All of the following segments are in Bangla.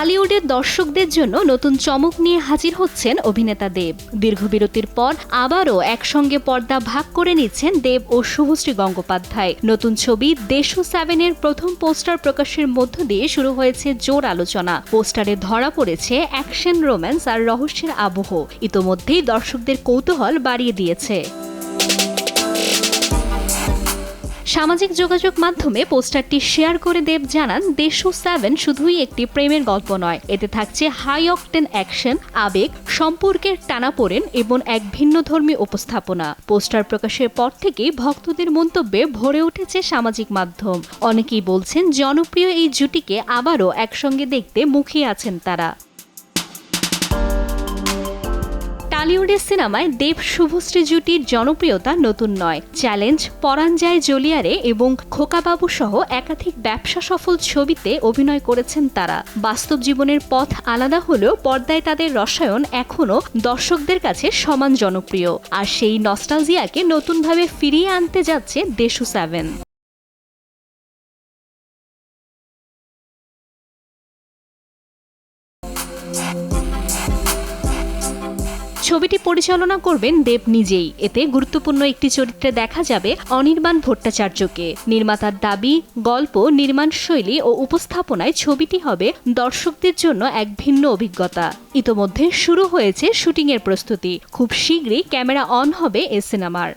টালিউডের দর্শকদের জন্য নতুন চমক নিয়ে হাজির হচ্ছেন অভিনেতা দেব। দীর্ঘ বিরতির পর আবারও একসঙ্গে পর্দা ভাগ করে নিচ্ছেন দেব ও শুভশ্রী গঙ্গোপাধ্যায়। নতুন ছবি দেশু 7 এর প্রথম পোস্টার প্রকাশের মধ্য দিয়ে শুরু হয়েছে জোর আলোচনা। পোস্টারে ধরা পড়েছে অ্যাকশন, রোম্যান্স আর রহস্যের আবহ। ইতোমধ্যেই দর্শকদের কৌতূহল বাড়িয়ে দিয়েছে। সামাজিক যোগাযোগ মাধ্যমে পোস্টারটি শেয়ার করে দেব জানান, দেশু 7 শুধুই একটি প্রেমের গল্প নয়, এতে থাকছে হাই অকটেন অ্যাকশন, আবেগ, সম্পর্কের টানাপোড়েন এবং এক ভিন্নধর্মী উপস্থাপনা। পোস্টার প্রকাশের পর থেকেই ভক্তদের মন্তব্যে ভরে উঠেছে সামাজিক মাধ্যম। অনেকেই বলছেন জনপ্রিয় এই জুটিকে আবারও একসঙ্গে দেখতে মুখিয়ে আছেন তারা। টলিউডের সিনেমায় দেব শুভশ্রী জুটির জনপ্রিয়তা নতুন নয়। চ্যালেঞ্জ, পরাণ যায় জলিয়ারে এবং খোকাবাবু সহ একাধিক ব্যবসা সফল ছবিতে অভিনয় করেছেন তারা। বাস্তব জীবনের পথ আলাদা হলেও পর্দায় তাদের রসায়ন এখনও দর্শকদের কাছে সমান জনপ্রিয়। আর সেই নস্টালজিয়াকে নতুনভাবে ফিরিয়ে আনতে যাচ্ছে দেশু 7। ছবিটি পরিচালনা করবেন দেব নিজেই। এতে গুরুত্বপূর্ণ একটি চরিত্রে দেখা যাবে অনির্বাণ ভট্টাচার্যকে। নির্মাতার দাবি, গল্প, নির্মাণ শৈলী ও উপস্থাপনায় ছবিটি হবে দর্শকদের জন্য এক ভিন্ন অভিজ্ঞতা। ইতোমধ্যে শুরু হয়েছে শুটিংয়ের প্রস্তুতি। খুব শীঘ্রই ক্যামেরা অন হবে এ সিনেমার।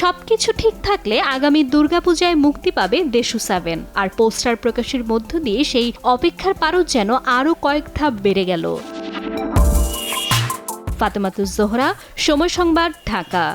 সবকিছু ঠিক থাকলে আগামী দুর্গাপূজায় মুক্তি পাবে দেশু 7। আর পোস্টার প্রকাশের মধ্য দিয়ে সেই অপেক্ষার পারদ যেন আরও কয়েক ধাপ বেড়ে গেল। ফাতেমাতুজ জোহরা, সময় সংবাদ, ঢাকা।